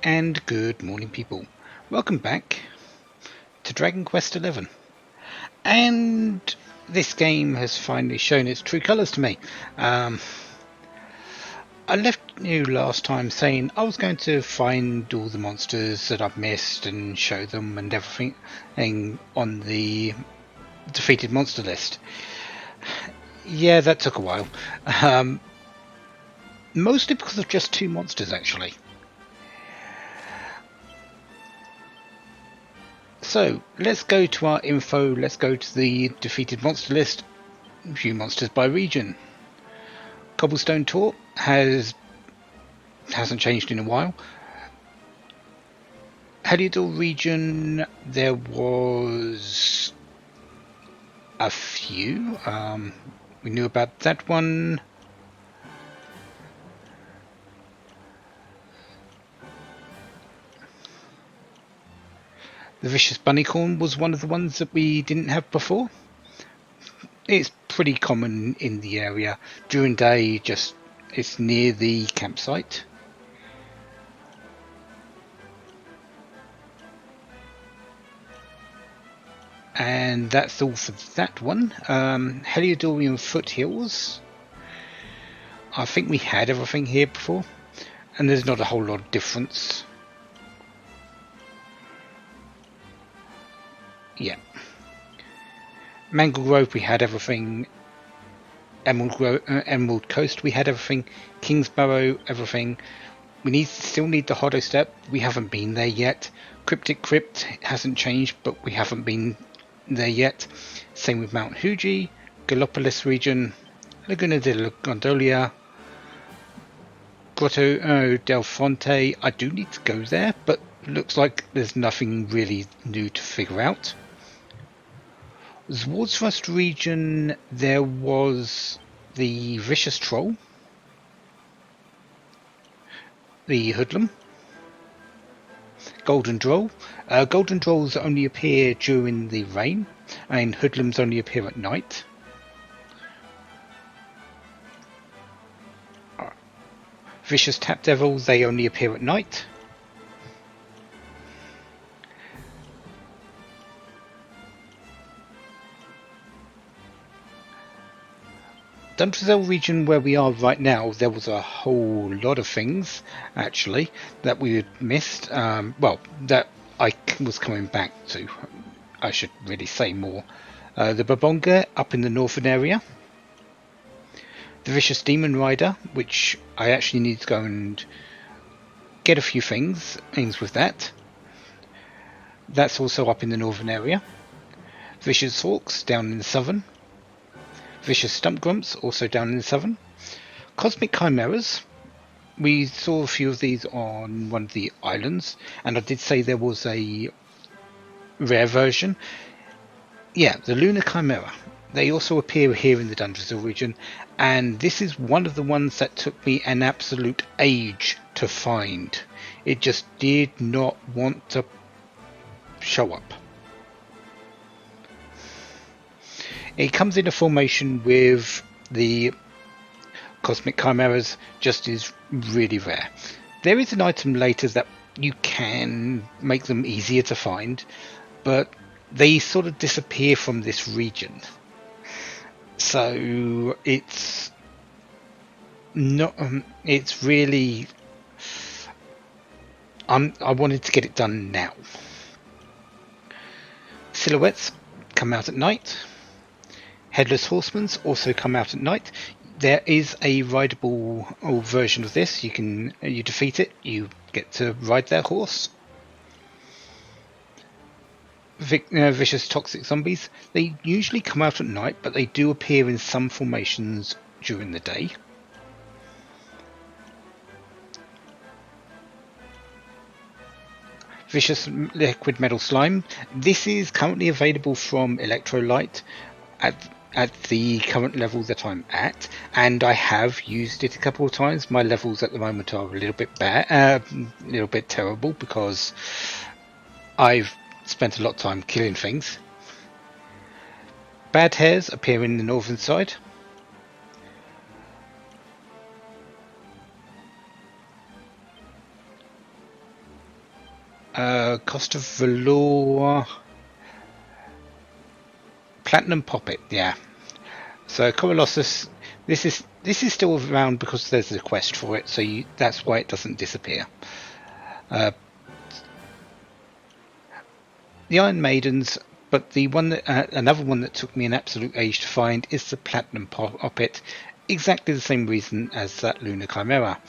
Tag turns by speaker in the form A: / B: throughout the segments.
A: And good morning, people. Welcome back to Dragon Quest XI. And this game has finally shown its true colours to me. I left you last time saying I was going to find all the monsters that I've missed and show them and everything on the defeated monster list. Yeah, that took a while. Mostly because of just two monsters, actually. So, let's go to our info, let's go to the defeated monster list, view monsters by region. Cobblestone Tor hasn't changed in a while. Heliodor region, there was a few. We knew about that one. The Vicious Bunnycorn was one of the ones that we didn't have before. It's pretty common in the area. During day, it's near the campsite. And that's all for that one. Heliodorian Foothills. I think we had everything here before, and there's not a whole lot of difference. Yeah. Mangle Grove, we had everything. Emerald Coast, we had everything. Kingsbarrow, everything. We still need the Hodo Step. We haven't been there yet. Cryptic Crypt hasn't changed, but we haven't been there yet. Same with Mount Fuji, Gallipolis region, Laguna de Gondolia, Grotto del Fonte. I do need to go there, but looks like there's nothing really new to figure out. Zwardsrust region, there was the Vicious Troll, the Hoodlum, Golden Droll. Golden Drolls only appear during the rain, and Hoodlums only appear at night. Vicious Tap Devils, they only appear at night. Duntrazel region, where we are right now, there was a whole lot of things, actually, that we had missed. That I was coming back to. I should really say more. The Babonga up in the northern area. The Vicious Demon Rider, which I actually need to go and get a few things with that. That's also up in the northern area. Vicious Hawks down in the southern. Vicious Stump Grumps, also down in the southern. Cosmic Chimeras. We saw a few of these on one of the islands, and I did say there was a rare version. Yeah, the Lunar Chimera. They also appear here in the Dungeons region, and this is one of the ones that took me an absolute age to find. It just did not want to show up. It comes in a formation with the Cosmic Chimeras, just is really rare. There is an item later that you can make them easier to find, but they sort of disappear from this region. So it's not. It's really. I wanted to get it done now. Silhouettes come out at night. Headless Horsemen's also come out at night. There is a rideable version of this. You defeat it, you get to ride their horse. Vicious Toxic Zombies. They usually come out at night, but they do appear in some formations during the day. Vicious Liquid Metal Slime. This is currently available from Electrolyte at the current level that I'm at, and I have used it a couple of times. My levels at the moment are a little bit terrible, because I've spent a lot of time killing things. Bad Hairs appear in the northern side. Cost of Velour, Platinum Poppet, yeah. So Colossus, this is still around because there's a quest for it, so that's why it doesn't disappear. The Iron Maidens, but the one that another one that took me an absolute age to find is the Platinum Poppet. Exactly the same reason as that Lunar Chimera.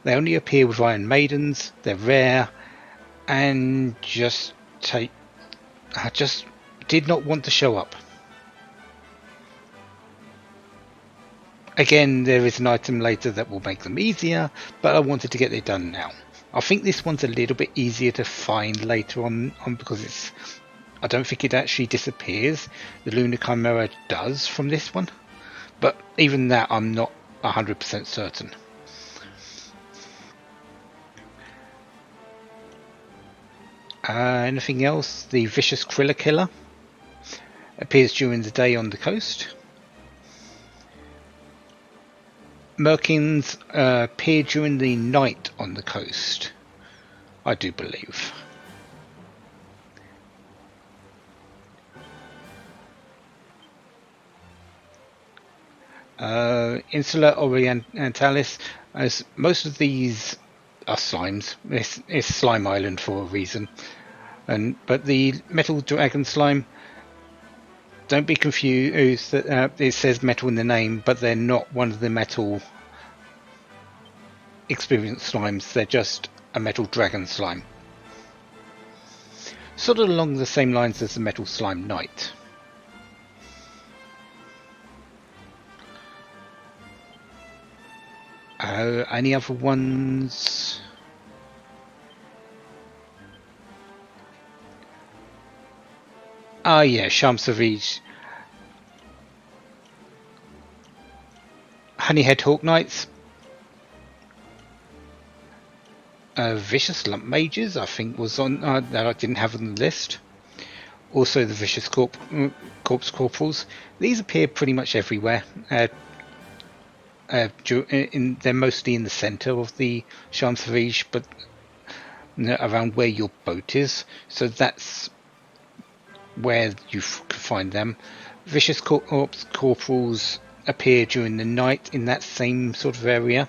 A: They only appear with Iron Maidens. They're rare, and I just did not want to show up. Again, there is an item later that will make them easier, but I wanted to get it done now. I think this one's a little bit easier to find later on because I don't think it actually disappears. The Lunar Chimera does from this one, but even that I'm not 100% certain. Anything else? The Vicious Krilla Killer appears during the day on the coast. Merkins appear during the night on the coast, I do believe. Insula Orientalis, as most of these are slimes. It's Slime Island for a reason. But the Metal Dragon Slime, don't be confused that it says metal in the name, but they're not one of the metal experience slimes. They're just a metal dragon slime. Sort of along the same lines as the Metal Slime Knight. Any other ones? Yeah, Charme Sauvage. Honeyhead Hawk Knights. Vicious Lump Mages, I think, was on that I didn't have on the list. Also, the Vicious Corpse Corporals. These appear pretty much everywhere. They're mostly in the centre of the Charme Sauvage, but around where your boat is. So that's where you can find them. Vicious Corpse Corporals appear during the night in that same sort of area.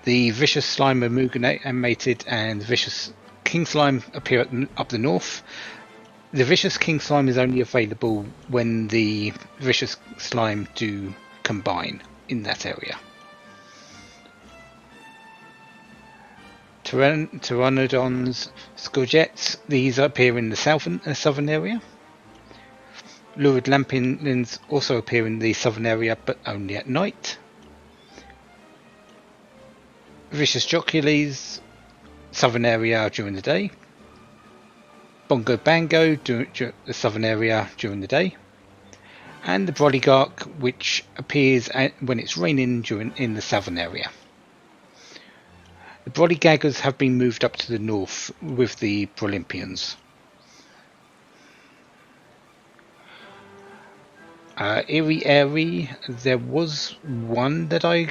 A: The Vicious Slime Amalgamated and Vicious King Slime appear up the north. The Vicious King Slime is only available when the Vicious Slime do combine in that area. Pteranodons, Scourgettes, these appear in the southern area. Lurid Lampions also appear in the southern area, but only at night. Vicious Jocules, southern area during the day. Bongo Bango, the southern area during the day. And the Broligarch, which appears when it's raining in the southern area. The Broligaggers have been moved up to the north with the Brolympians. Airy, there was one that I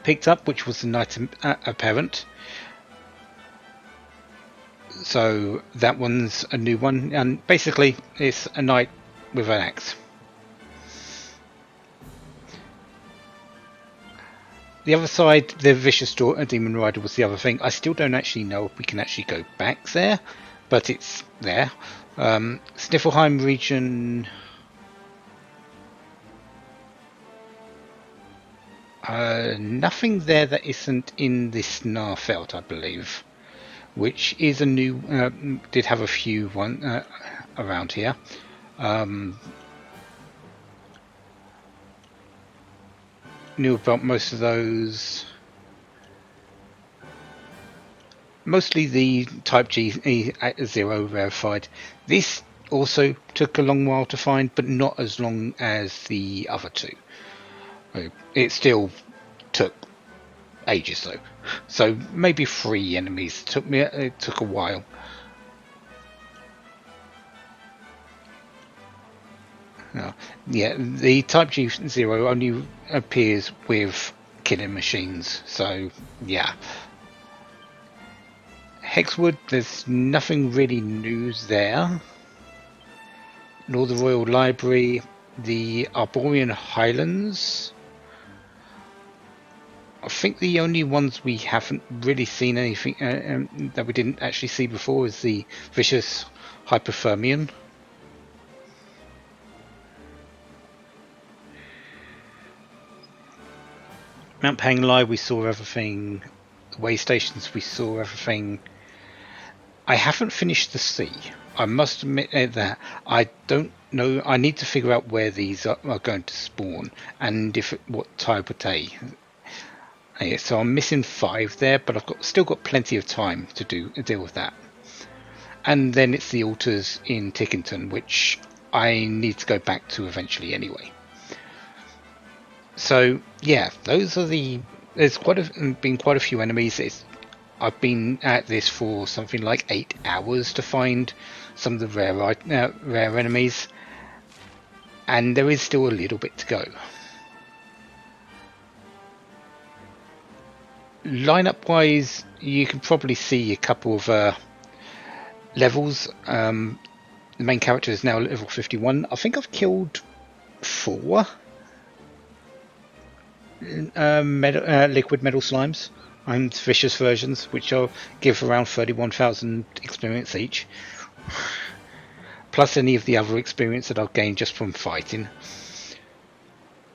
A: picked up, which was the Knight Apparent. So that one's a new one, and basically it's a knight with an axe. The other side, the Vicious Demon Rider was the other thing. I still don't actually know if we can actually go back there, but it's there. Sniffelheim region. Nothing there that isn't in the Snarfelt, I believe, which is a new. Did have a few around here. Knew about most of those. Mostly the Type G0 verified. This also took a long while to find, but not as long as the other two. It still took ages though. So maybe 3 enemies. It took a while. Yeah, the Type G0 only appears with killing machines. So yeah, Hexwood, there's nothing really new there. Nor the Royal Library, the Arborean Highlands. I think the only ones we haven't really seen anything that we didn't actually see before is the Vicious Hypothermian. Mount Panglai, we saw everything. The way stations, we saw everything. I haven't finished the sea. I must admit that I don't know. I need to figure out where these are going to spawn and if what type of day. So I'm missing 5 there, but I've still got plenty of time to deal with that. And then it's the altars in Tickington, which I need to go back to eventually anyway. So yeah, those are the. There's been quite a few enemies. I've been at this for something like 8 hours to find some of the rare enemies, and there is still a little bit to go. Lineup wise, you can probably see a couple of levels. The main character is now level 51. I think I've killed 4 liquid metal slimes. And vicious versions, which will give around 31,000 experience each, plus any of the other experience that I'll gain just from fighting.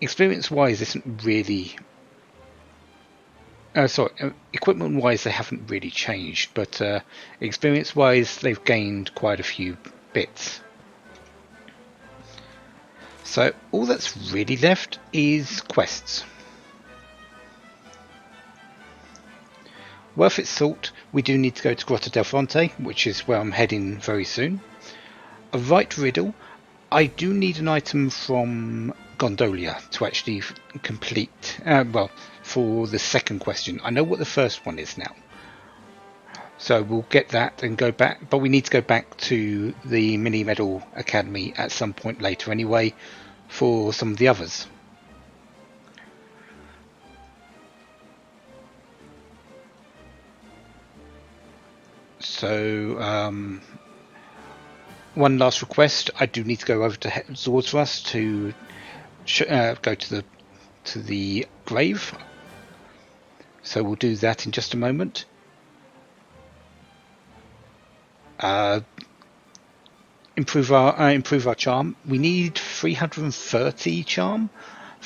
A: Experience wise isn't really equipment wise they haven't really changed, but experience wise they've gained quite a few bits. So all that's really left is quests. Worth its salt, we do need to go to Grotto del Fonte, which is where I'm heading very soon. A right riddle, I do need an item from Gondolia to actually complete, for the second question. I know what the first one is now. So we'll get that and go back, but we need to go back to the Mini Medal Academy at some point later anyway for some of the others. So one last request, I do need to go over to Zordras to go to the grave. So we'll do that in just a moment. Improve our charm. We need 330 charm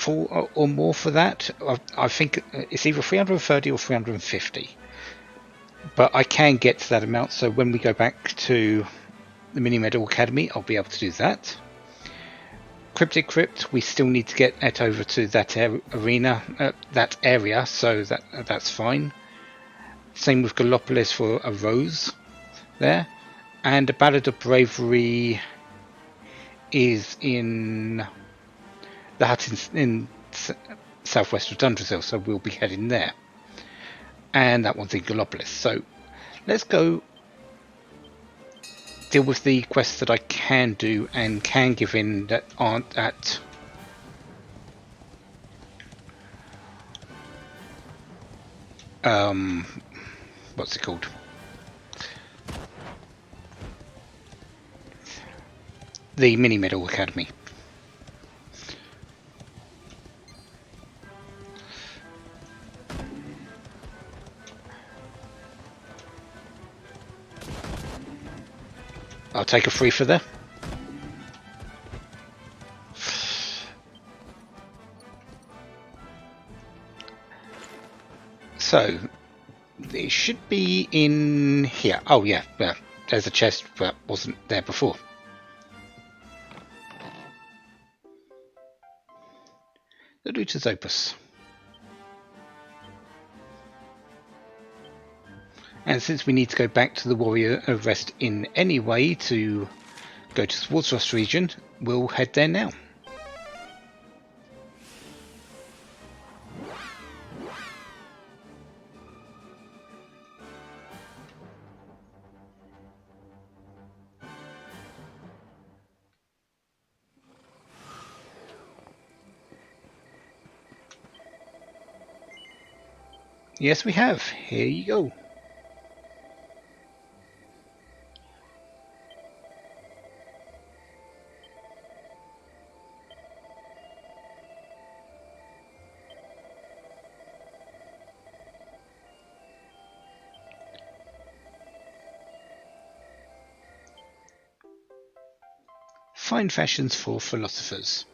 A: or more for that. I think it's either 330 or 350. But I can get to that amount, so when we go back to the Mini Medal Academy, I'll be able to do that. Cryptic Crypt, we still need to get it over to that that area, so that's fine. Same with Gallopolis for a rose there. And the Ballad of Bravery is in the hut in southwest of Dundrasil, so we'll be heading there. And that one's in Gallopolis. So let's go deal with the quests that I can do and can give in that aren't at what's it called? The Mini Medal Academy. I'll take a free for there. So it should be in here. Oh yeah, there's a chest that wasn't there before. The Looter's Opus. And since we need to go back to the Warrior of Rest Inn anyway to go to the Swartz region, we'll head there now. Yes, we have. Here you go. Fine fashions for philosophers.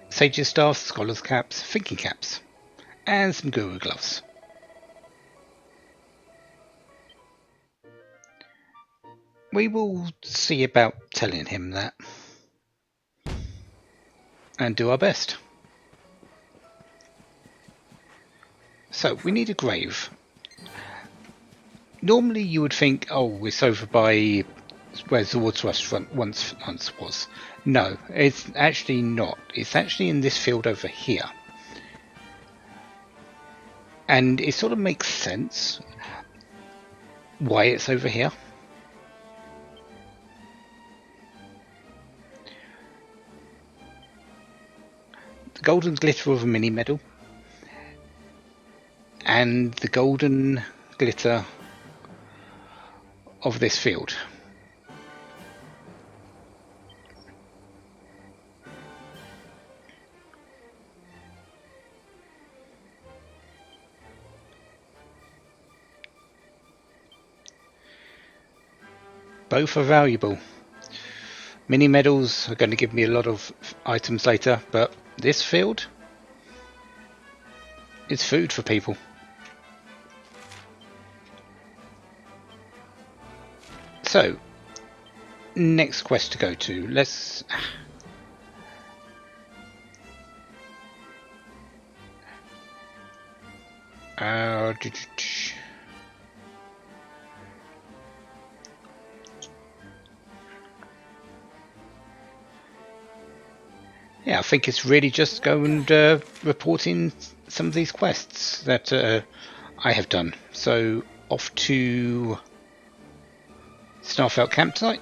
A: Sage's staff, scholar's caps, thinking caps, and some guru gloves. We will see about telling him that. And do our best. So, we need a grave. Normally you would think, oh, it's over by where Zord's restaurant once was. No, it's actually not. It's actually in this field over here. And it sort of makes sense why it's over here. The golden glitter of a mini medal. And the golden glitter of this field. Both are valuable. Mini medals are going to give me a lot of items later, but this field is food for people. So, next quest to go to. Let's... yeah, I think it's really just go and report in some of these quests that I have done. So, off to Starfelt Campsite.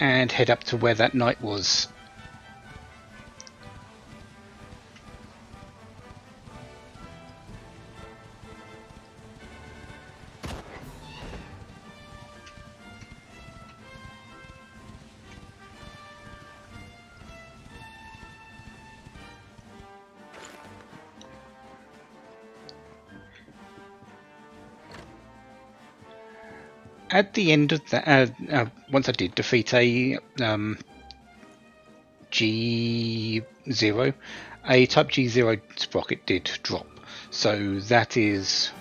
A: And head up to where that knight was. At the end of that, once I did defeat a G0, a Type G0 sprocket did drop. So that is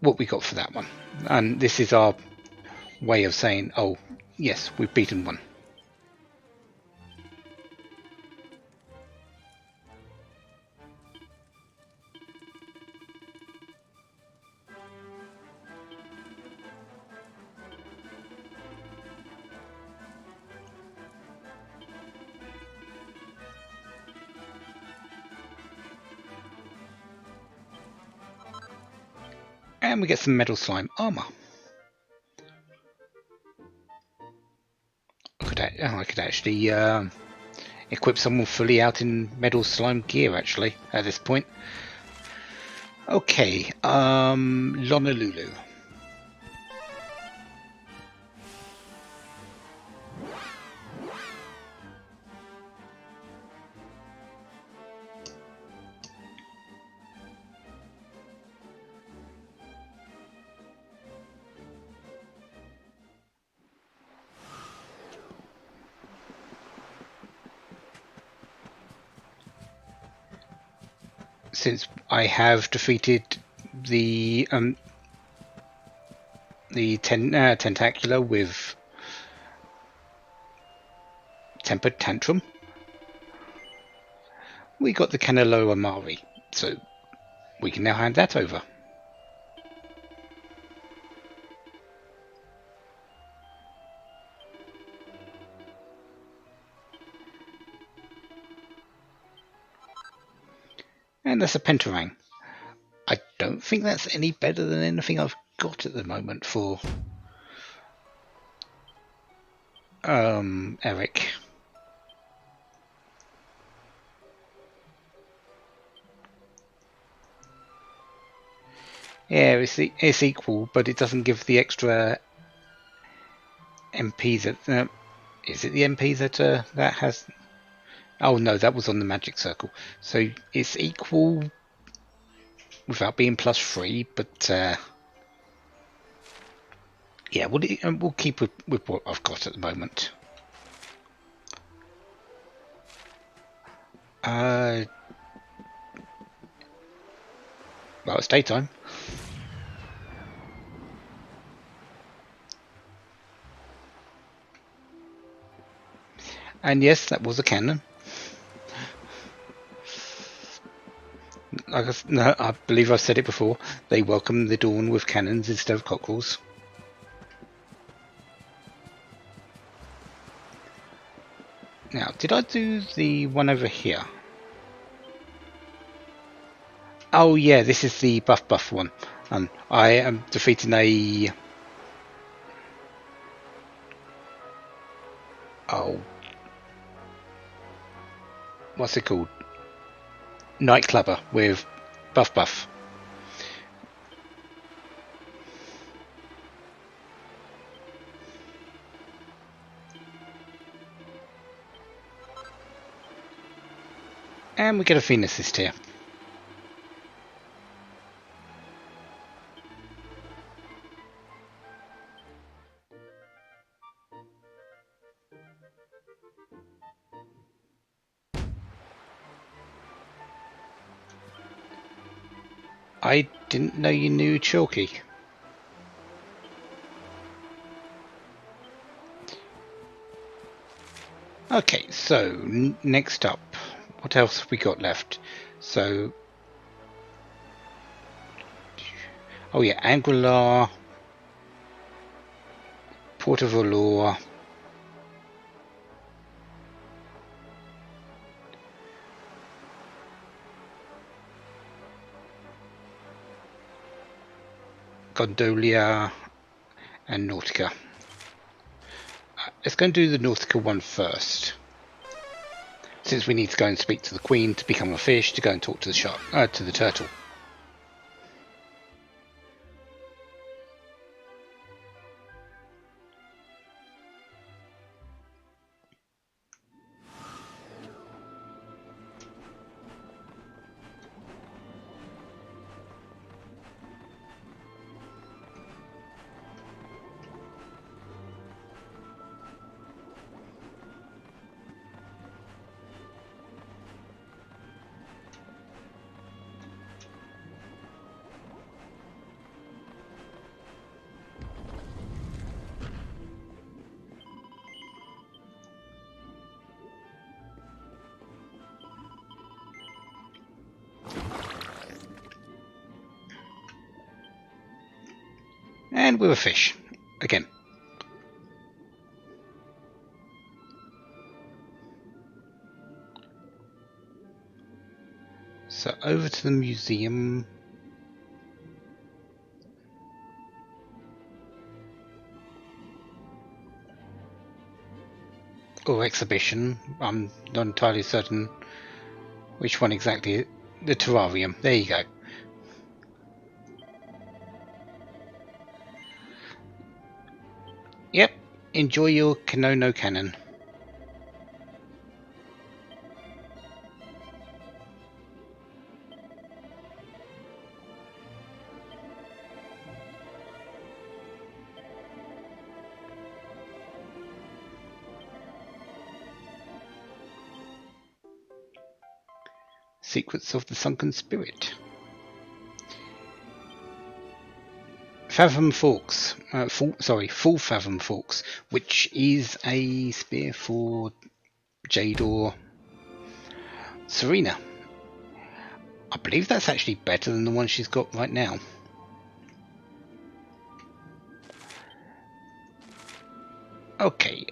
A: what we got for that one. And this is our way of saying, oh, yes, we've beaten one. And we get some metal slime armor. I could actually equip someone fully out in metal slime gear, actually, at this point. Okay, Lonalulu. Since I have defeated the Tentacular with Tempered Tantrum, we got the Canelo Amari, so we can now hand that over. And that's a Pentarang. I don't think that's any better than anything I've got at the moment for Eric. Yeah, it's equal, but it doesn't give the extra MP that. Is it the MP that has? Oh no, that was on the magic circle. So it's equal without being +3, but yeah, we'll keep with what I've got at the moment. Well, it's daytime. And yes, that was a cannon. No, I believe I've said it before. They welcome the dawn with cannons instead of cockerels. Now, did I do the one over here? Oh yeah, this is the buff one. I am defeating a... Oh. What's it called? Nightclubber with buff. And we get a Fiend Assist here. I didn't know you knew Chalky. Okay, so next up, what else have we got left? So, oh yeah, Angular, Port of Valor, Gondolia, and Nautica. Let's go and do the Nautica one first. Since we need to go and speak to the Queen to become a fish, to go and talk to the shark, to the turtle. And we're a fish again. So over to the museum. Or exhibition. I'm not entirely certain which one exactly. The terrarium. There you go. Yep. Enjoy your Kanono cannon. Secrets of the Sunken Spirit. Fathom Forks. Full Fathom Forks, which is a spear for Jade or Serena. I believe that's actually better than the one she's got right now. Okay,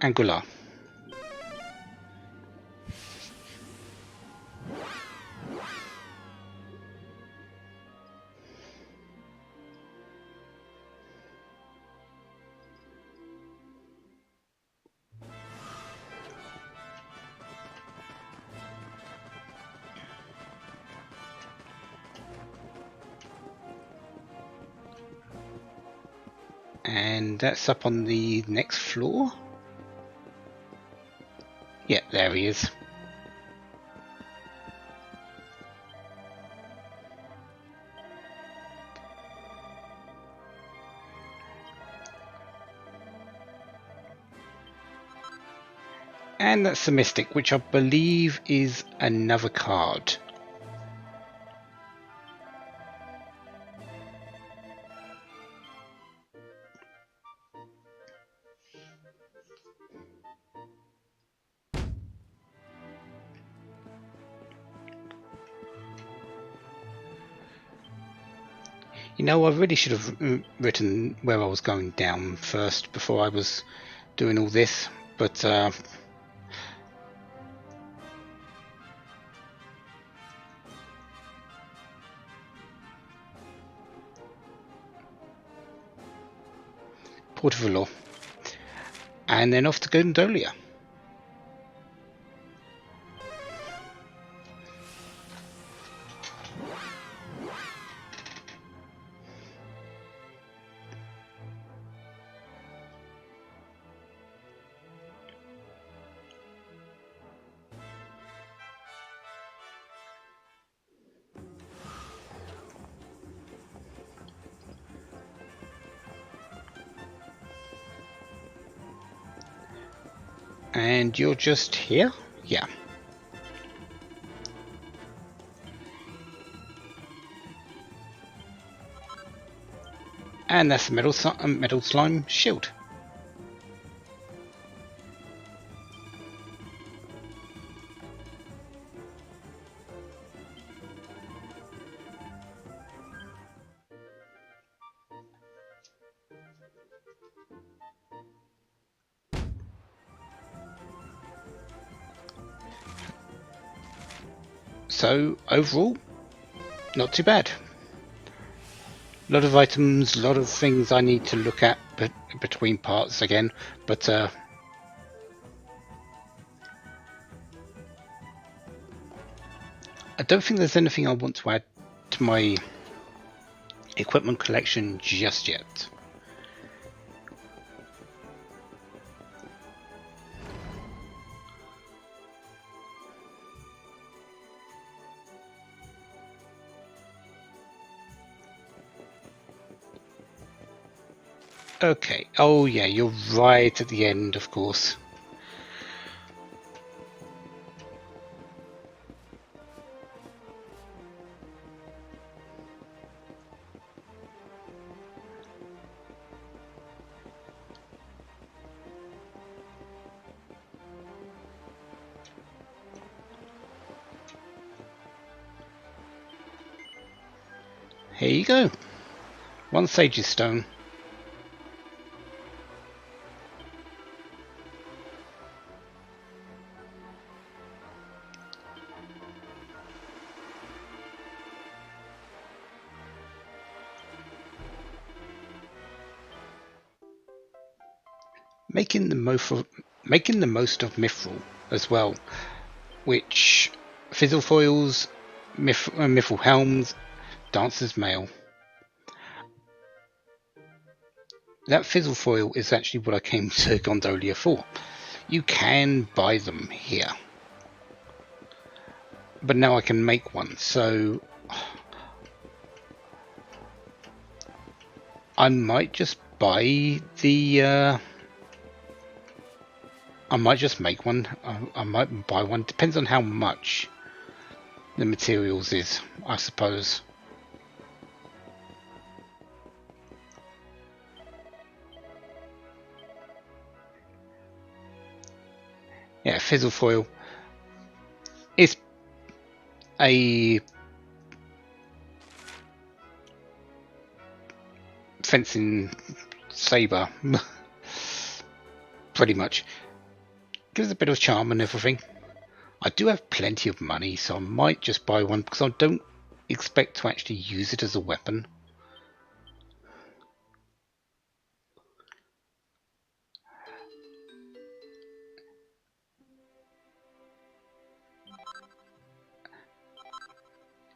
A: Angular. And that's up on the next floor. Yeah, there he is. And that's the Mystic, which I believe is another card. You know, I really should have written where I was going down first before I was doing all this, but Port of Valor. And then off to Gondolia. And you're just here? Yeah. And that's the metal slime shield. So overall, not too bad. A lot of items, a lot of things I need to look at between parts again, but I don't think there's anything I want to add to my equipment collection just yet. Okay, oh yeah, you're right at the end, of course. Here you go. One Sage's Stone. Making the most of Mithril as well, which fizzle foils, Mithril helms, Dancer's Mail. That fizzle foil is actually what I came to Gondolia for. You can buy them here, but now I can make one, so I might just buy the I might just make one. I might buy one. Depends on how much the materials is, I suppose. Yeah, fizzle foil is a fencing saber, pretty much. gives a bit of charm and everything. I do have plenty of money, so I might just buy one because I don't expect to actually use it as a weapon.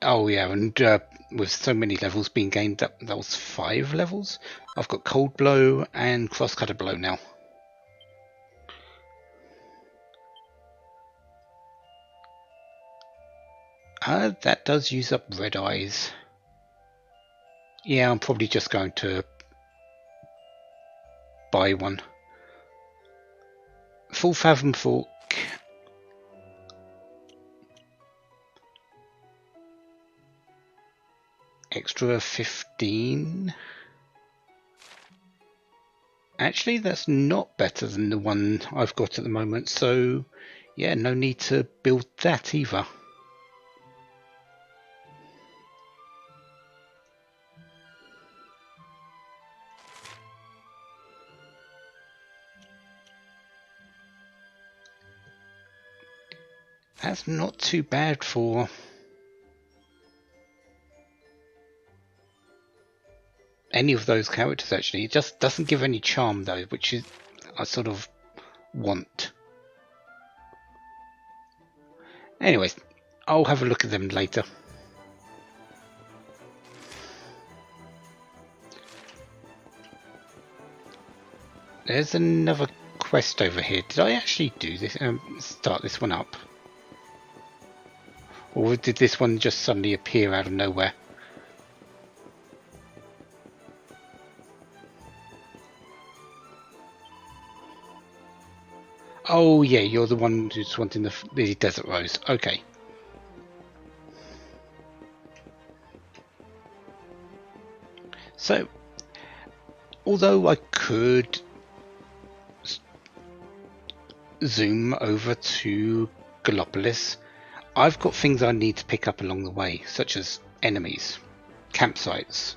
A: Oh yeah, and with so many levels being gained, that was 5 levels. I've got Cold Blow and Cross-Cutter Blow now. That does use up Red Eyes. Yeah, I'm probably just going to buy one. Full Fathom Fork. Extra 15. Actually, that's not better than the one I've got at the moment, so yeah, no need to build that either. That's not too bad for any of those characters, actually. It just doesn't give any charm, though, which is I sort of want. Anyways, I'll have a look at them later. There's another quest over here. Did I actually do this? Start this one up? Or did this one just suddenly appear out of nowhere? Oh yeah, you're the one who's wanting the Desert Rose. Okay. So, although I could zoom over to Gallopolis, I've got things I need to pick up along the way, such as enemies, campsites,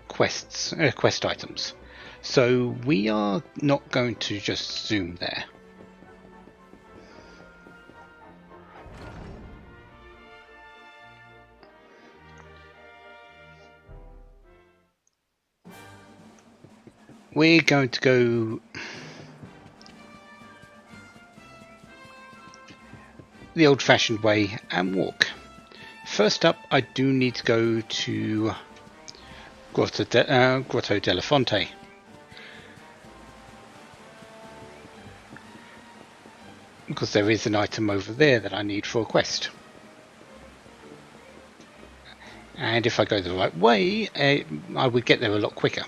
A: quest items. So we are not going to just zoom there. We're going to go the old-fashioned way and walk. First up, I do need to go to Grotto della Fonte. Because there is an item over there that I need for a quest. And if I go the right way, I would get there a lot quicker.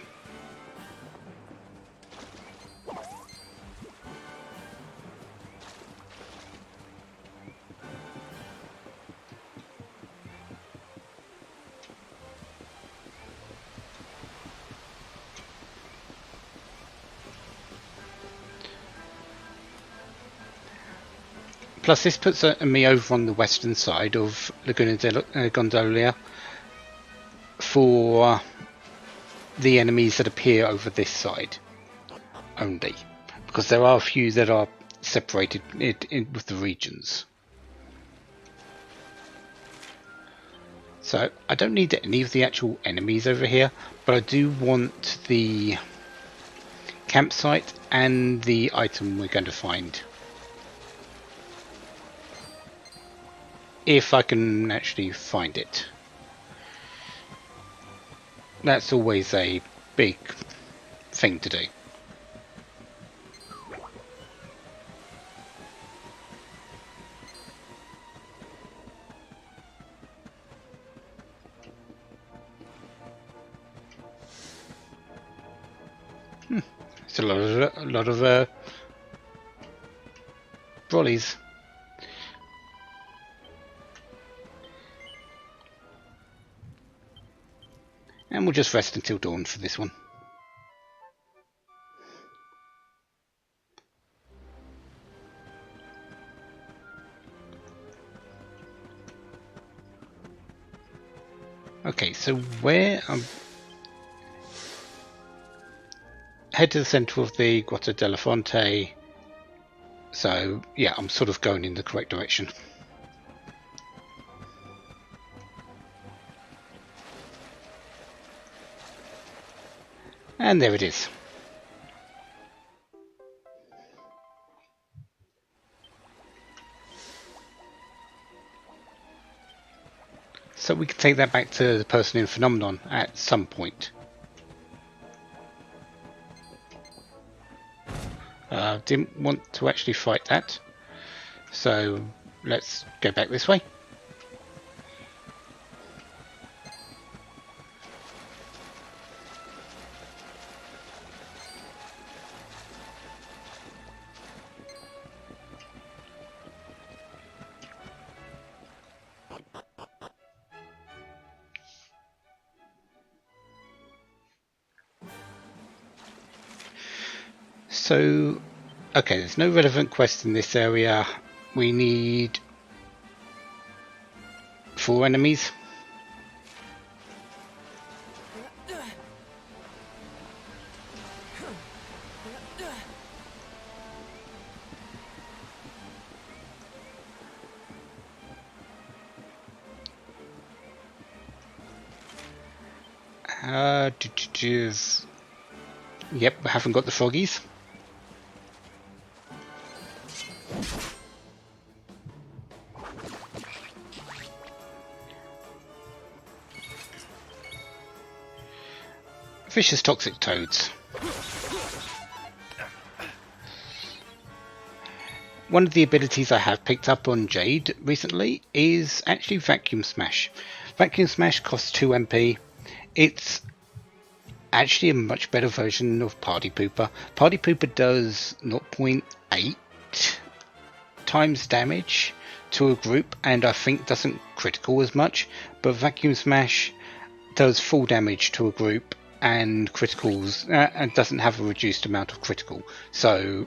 A: Plus, this puts me over on the western side of Laguna della Gondolia for the enemies that appear over this side only, because there are a few that are separated with the regions. So I don't need any of the actual enemies over here, but I do want the campsite and the item we're going to find. If I can actually find it. That's always a big thing to do. It's a lot of brollies. And we'll just rest until dawn for this one. Okay, so where head to the centre of the Grotto della Fonte, So yeah, I'm sort of going in the correct direction. And there it is. So we can take that back to the person in Phenomenon at some point. Didn't want to actually fight that. So let's go back this way. So, okay, there's no relevant quest in this area. We need 4 enemies. Yep, I haven't got the froggies. Vicious toxic toads. One of the abilities I have picked up on Jade recently is actually Vacuum Smash. Vacuum Smash costs 2 MP. It's actually a much better version of Party Pooper. Party Pooper does 0.8 times damage to a group and I think doesn't critical as much, but Vacuum Smash does full damage to a group and criticals and doesn't have a reduced amount of critical. So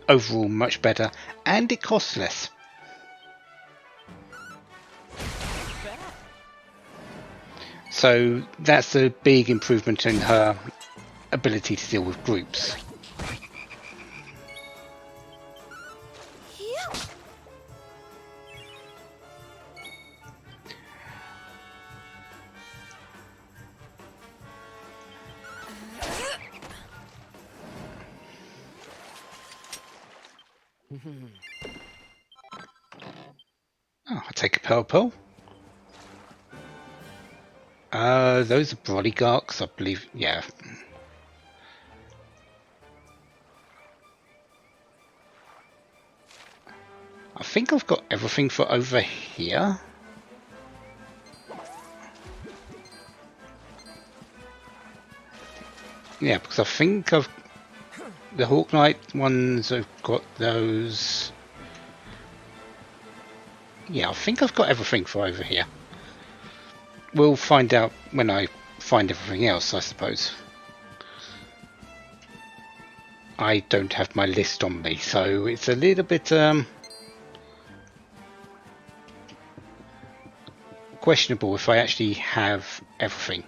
A: overall much better and it costs less. So that's a big improvement in her ability to deal with groups. Oh, I'll take a purple. Those are Broligarchs, I believe. Yeah. I think I've got everything for over here. Yeah, because I think I've the Hawk Knight ones have got those. Yeah, I think I've got everything for over here. We'll find out when I find everything else, I suppose. I don't have my list on me, so it's a little bit questionable if I actually have everything.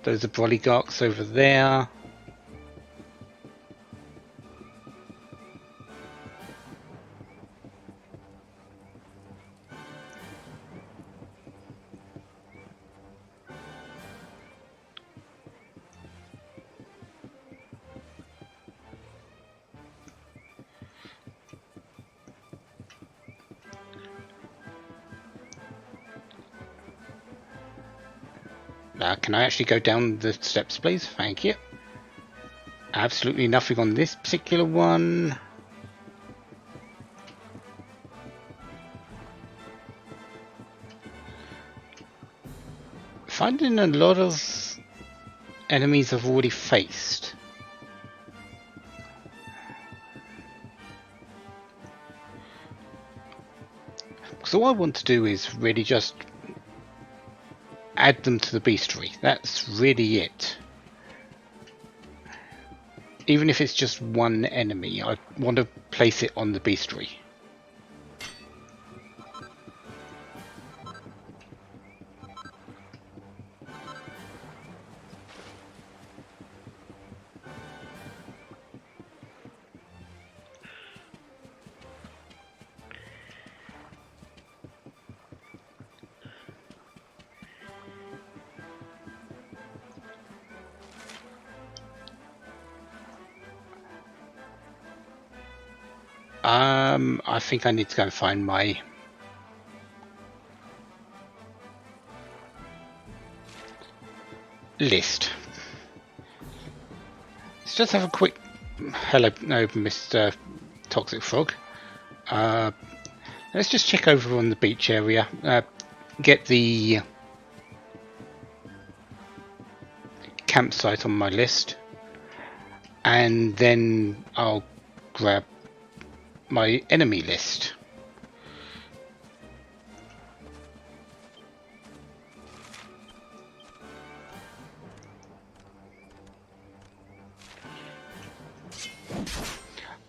A: Those are Broligarchs over there. Can I actually go down the steps, please? Thank you. Absolutely nothing on this particular one. Finding a lot of enemies I've already faced. So all I want to do is really just add them to the bestiary. That's really it. Even if it's just one enemy, I want to place it on the bestiary. I think I need to go and find my list. Let's just have a quick hello, no, Mr. Toxic Frog. Let's just check over on the beach area. Get the campsite on my list, and then I'll grab my enemy list.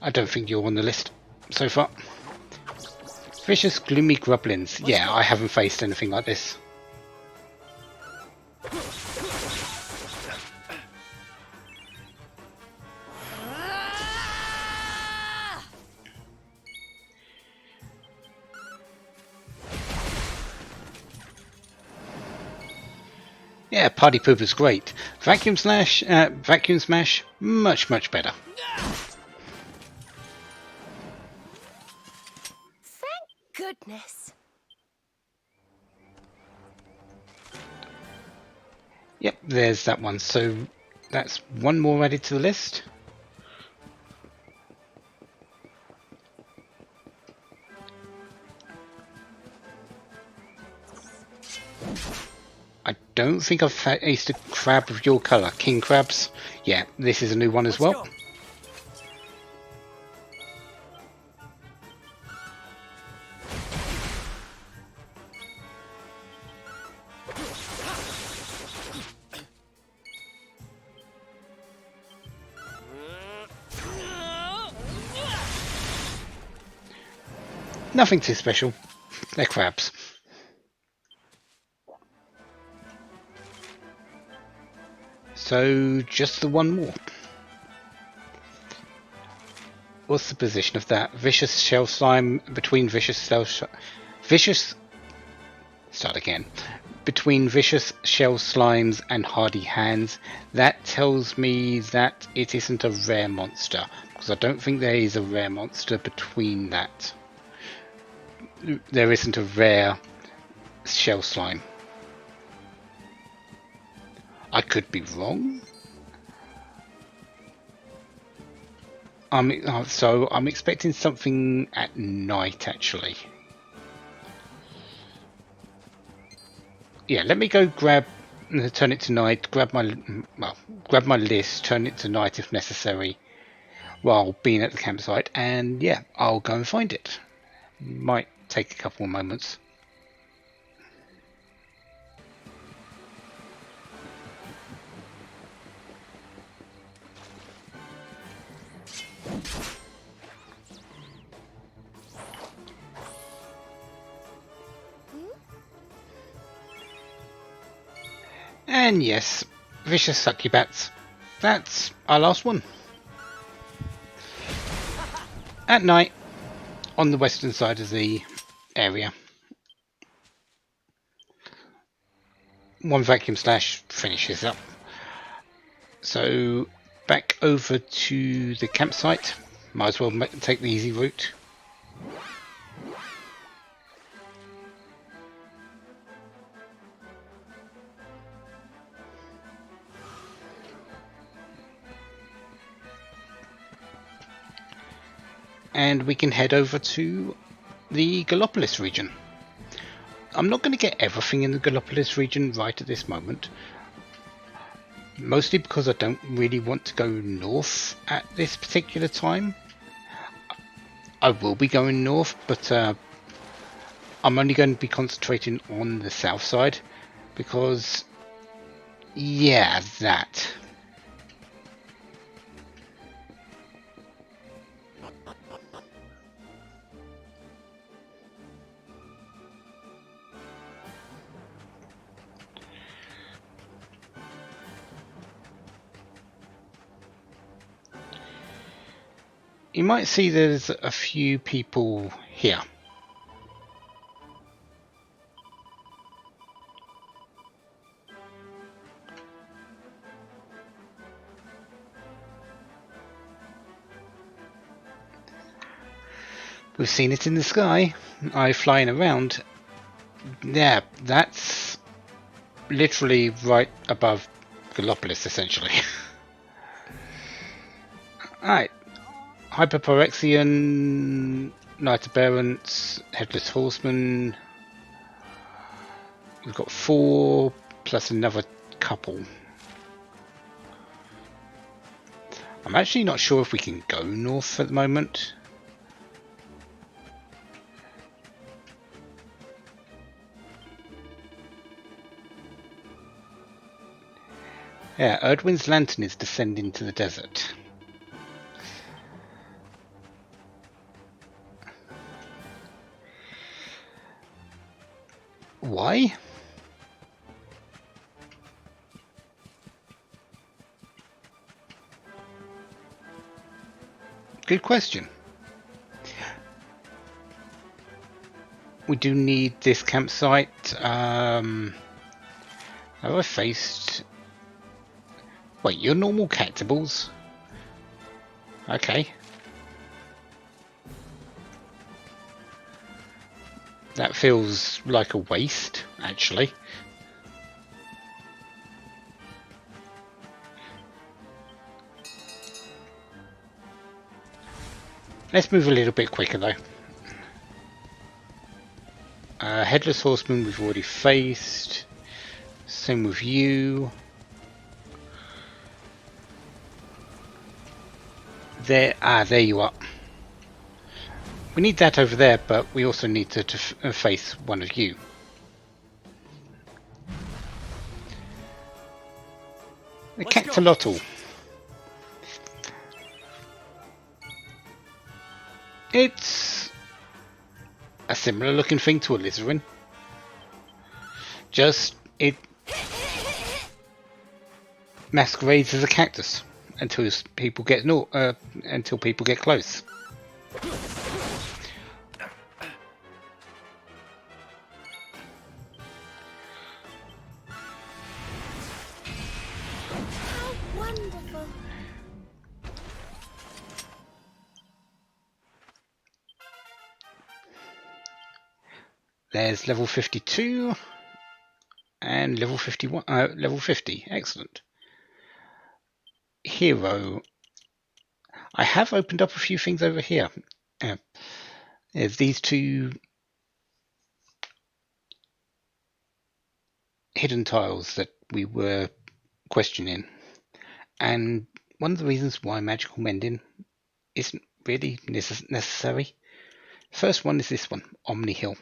A: I don't think you're on the list so far. Vicious gloomy grublins. Yeah, I haven't faced anything like this. Yeah, Party Pooper's great. Vacuum Smash, much better.
B: Thank goodness.
A: Yep, there's that one. So that's one more added to the list. I don't think I've faced a crab of your colour. King crabs. Yeah, this is a new one as well. Nothing too special. They're crabs. So just the one more. What's the position of that? Vicious shell slime between start again. Between vicious shell slimes and hardy hands. That tells me that it isn't a rare monster, because I don't think there is a rare monster between that. There isn't a rare shell slime. I could be wrong. So I'm expecting something at night, actually. Yeah, let me go turn it to night, grab my list, turn it to night if necessary, while being at the campsite, and yeah, I'll go and find it. Might take a couple of moments. And yes, vicious succubats. That's our last one. At night, on the western side of the area. One vacuum slash finishes up. So back over to the campsite. Might as well take the easy route. And we can head over to the Gallopolis region. I'm not going to get everything in the Gallopolis region right at this moment. Mostly because I don't really want to go north at this particular time. I will be going north, but I'm only going to be concentrating on the south side. Because, yeah, that. You might see there's a few people here. We've seen it in the sky. Flying around. Yeah, that's literally right above Gallopolis, essentially. Alright. Hyperpyrexian, Knight of Barents, Headless Horseman. We've got 4 plus another couple. I'm actually not sure if we can go north at the moment. Yeah, Erdwin's lantern is descending to the desert. Why? Good question. We do need this campsite. Have I faced... Wait, you're normal cactables? Okay. That feels like a waste, actually. Let's move a little bit quicker, though. Headless Horseman we've already faced. Same with you. There you are. We need that over there, but we also need to face one of you. The Cactolotl. It's a similar looking thing to a Alizarin. Just it masquerades as a cactus until people get close.
B: How wonderful.
A: There's level 52 and level 51, level 50. Excellent. Hero. I have opened up a few things over here. There's these 2 hidden tiles that we were questioning, and one of the reasons why magical mending isn't really necessary. First one is this one, Omni Heal.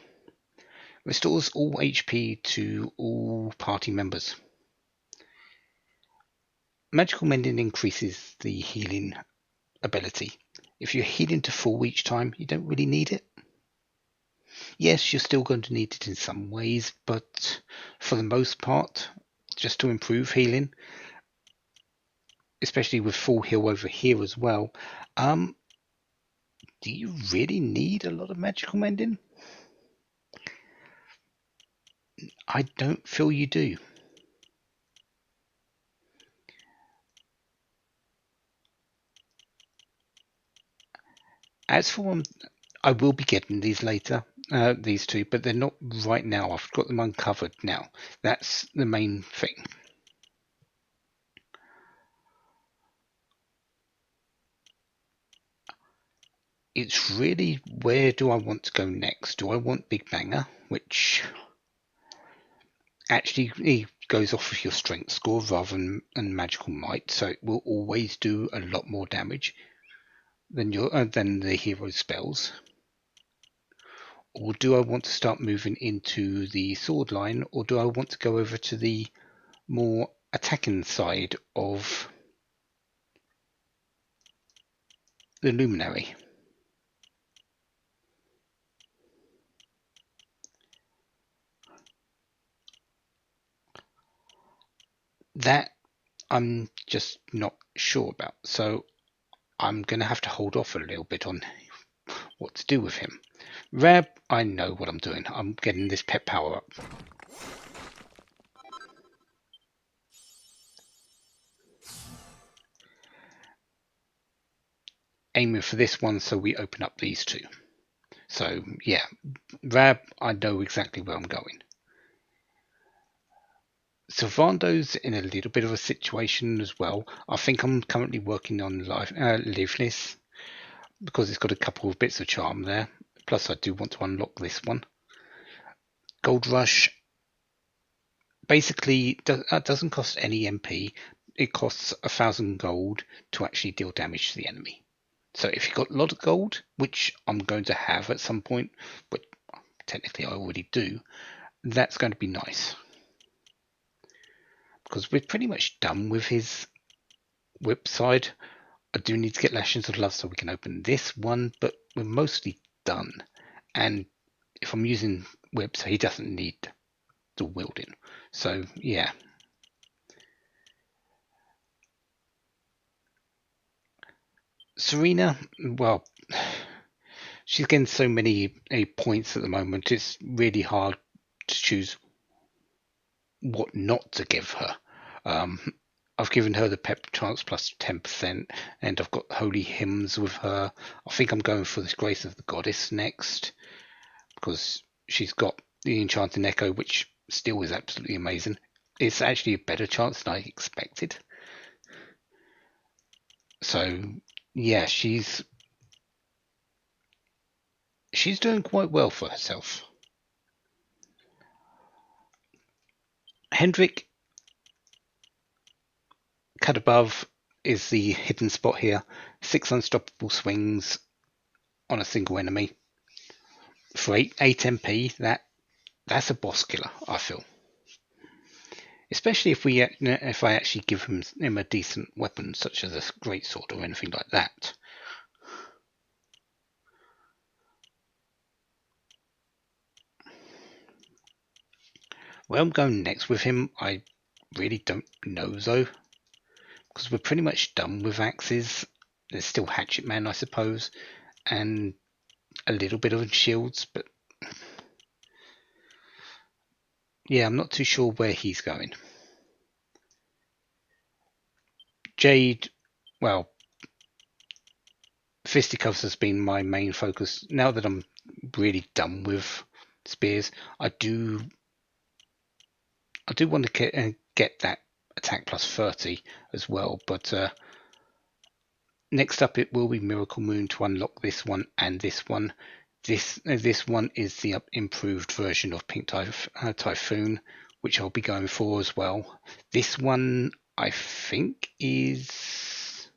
A: Restores all HP to all party members. Magical mending increases the healing ability. If you're healing to full each time, you don't really need it. Yes, you're still going to need it in some ways, but for the most part, just to improve healing, especially with full heal over here as well, do you really need a lot of magical mending? I don't feel you do. As for one, I will be getting these later, these 2, but they're not right now. I've got them uncovered now. That's the main thing. It's really, where do I want to go next? Do I want Big Banger, which actually goes off of your strength score rather than magical might, so it will always do a lot more damage than the hero spells? Or do I want to start moving into the sword line, or do I want to go over to the more attacking side of the luminary? That I'm just not sure about, so I'm going to have to hold off a little bit on what to do with him. Rab, I know what I'm doing. I'm getting this pet power up. Aiming for this one, so we open up these 2. So yeah, Rab, I know exactly where I'm going. Sylvando's in a little bit of a situation as well. I think I'm currently working on Liveness because it's got a couple of bits of charm there. Plus, I do want to unlock this one. Gold Rush basically doesn't cost any MP. It costs 1,000 gold to actually deal damage to the enemy. So if you've got a lot of gold, which I'm going to have at some point, but technically I already do, that's going to be nice. Because we're pretty much done with his whip side. I do need to get Lashings of Love so we can open this one, but we're mostly done. And if I'm using whips, he doesn't need the wielding. So yeah. Serena, well, she's getting so many points at the moment. It's really hard to choose what not to give her. I've given her the pep chance plus 10%, and I've got holy hymns with her. I think I'm going for this Grace of the Goddess next because she's got the Enchanting Echo, which still is absolutely amazing. It's actually a better chance than I expected. So yeah, she's doing quite well for herself. Hendrik cut above is the hidden spot here. 6 unstoppable swings on a single enemy for 8 MP. That's a boss killer, I feel. Especially if I actually give him a decent weapon such as a greatsword or anything like that. Where I'm going next with him, I really don't know though, because we're pretty much done with axes. There's still Hatchet Man, I suppose, and a little bit of shields, but yeah, I'm not too sure where he's going. Jade, well, fisticuffs has been my main focus. Now that I'm really done with spears, I do want to get that attack plus 30 as well, but next up it will be Miracle Moon to unlock this one and this one. This one is the improved version of Pink Typhoon, which I'll be going for as well. This one I think is,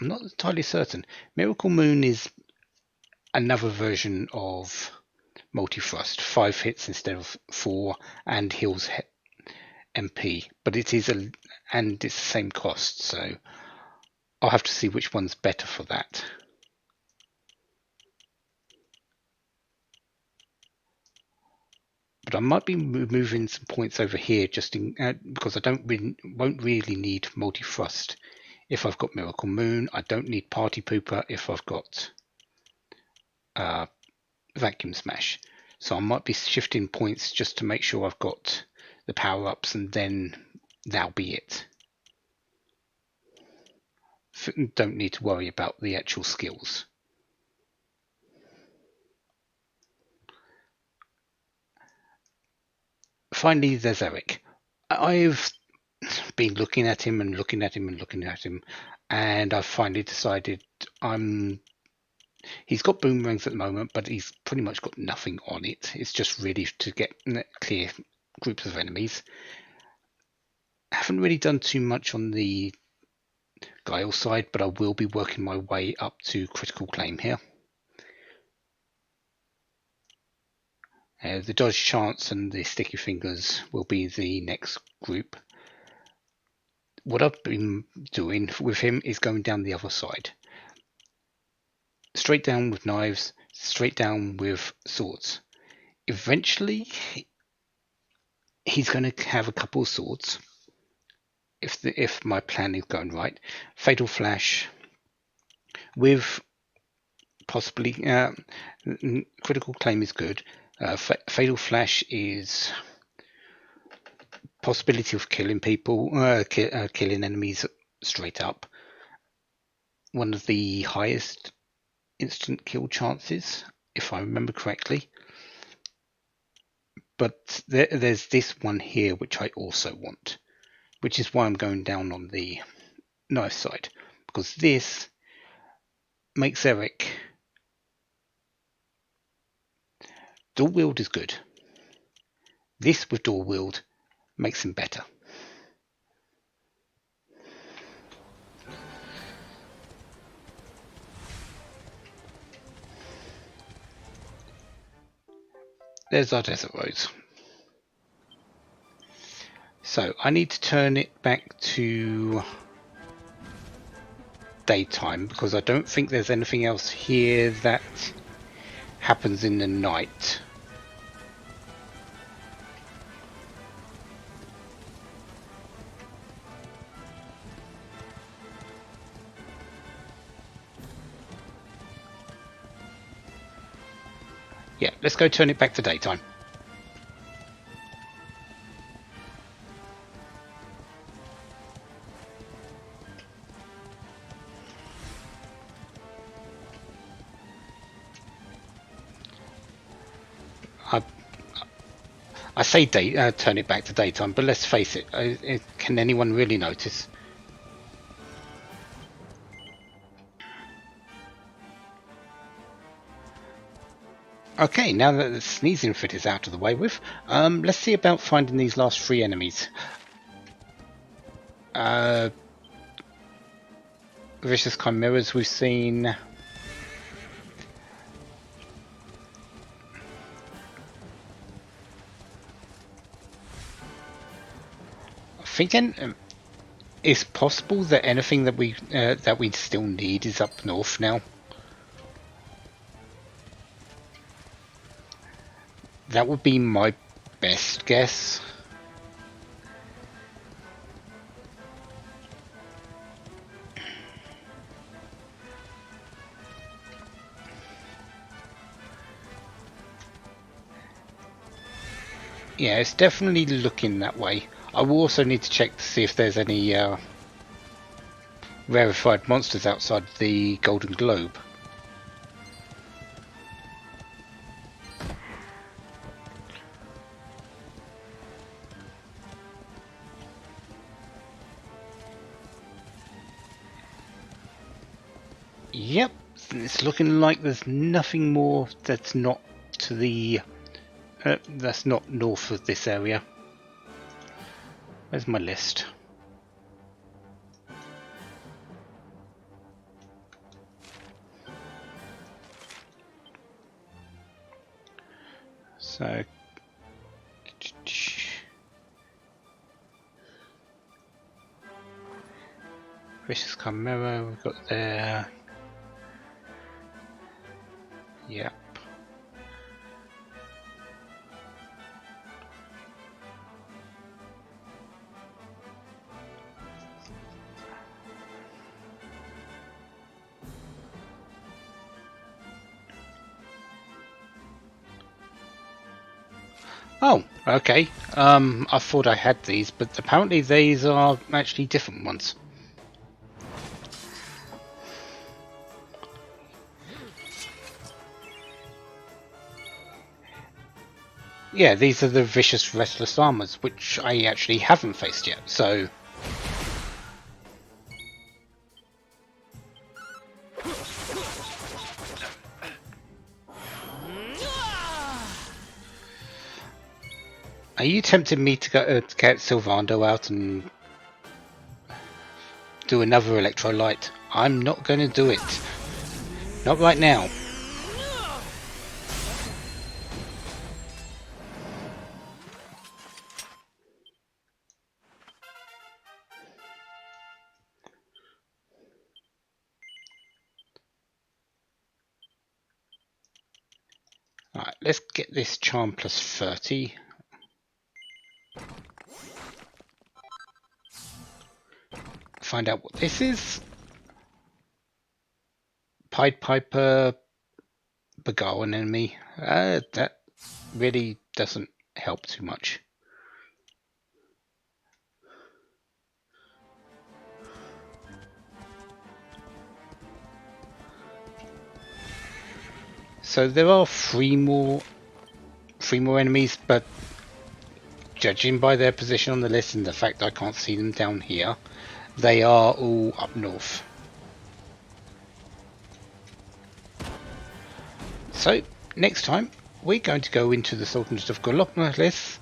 A: I'm not entirely certain. Miracle Moon is another version of Multi-Thrust, 5 hits instead of 4, and heals MP, but it's the same cost, so I'll have to see which one's better for that. But I might be moving some points over here just because I won't really need Multi-Thrust if I've got Miracle Moon. I don't need Party Pooper if I've got Vacuum Smash. So I might be shifting points just to make sure I've got the power-ups, and then that'll be it. Don't need to worry about the actual skills. Finally, there's Eric. I've been looking at him and looking at him and looking at him, and I've finally decided he's got boomerangs at the moment, but he's pretty much got nothing on it. It's just really to get clear groups of enemies. I haven't really done too much on the Guile side, but I will be working my way up to critical claim here. The dodge chance and the sticky fingers will be the next group. What I've been doing with him is going down the other side. Straight down with knives, straight down with swords. Eventually, he's going to have a couple of swords. If my plan is going right, Fatal Flash with possibly critical claim is good. Fatal Flash is possibility of killing people, killing enemies straight up. one of the highest instant kill chances, if I remember correctly. But there's this one here which I also want, which is why I'm going down on the knife side, because this makes Eric dual wield is good. This with dual wield makes him better. There's our Desert Rose. So I need to turn it back to daytime because I don't think there's anything else here that happens in the night. Yeah, let's go turn it back to daytime. I say turn it back to daytime, but let's face it, can anyone really notice? Okay, now that the sneezing fit is out of the way with, let's see about finding these last 3 enemies. Vicious Chimeras we've seen. I think it's possible that anything that we still need is up north now. That would be my best guess. Yeah, it's definitely looking that way. I will also need to check to see if there's any rarefied monsters outside the Golden Globe. Yep, it's looking like there's nothing more that's not to the that's not north of this area. Where's my list? So Vicious Chimera we've got there. Yep. Oh, okay. I thought I had these, but apparently these are actually different ones. Yeah, these are the Vicious Restless Armors, which I actually haven't faced yet, so... Are you tempting me to get Sylvando out and do another Electrolyte? I'm not going to do it. Not right now. Alright, let's get this charm plus 30. Find out what this is. Pied Piper beguile an enemy. That really doesn't help too much. So there are three more enemies, but judging by their position on the list and the fact I can't see them down here, they are all up north. So next time we're going to go into the Sultanate of Galapagos,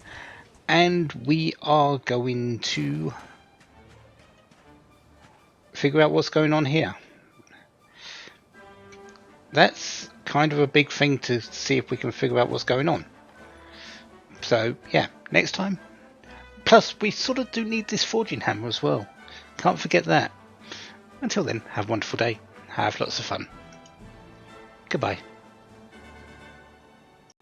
A: and we are going to figure out what's going on here. That's kind of a big thing to see if we can figure out what's going on. So yeah, next time. Plus we sort of do need this forging hammer as well. Can't forget that. Until then, have a wonderful day. Have lots of fun. Goodbye.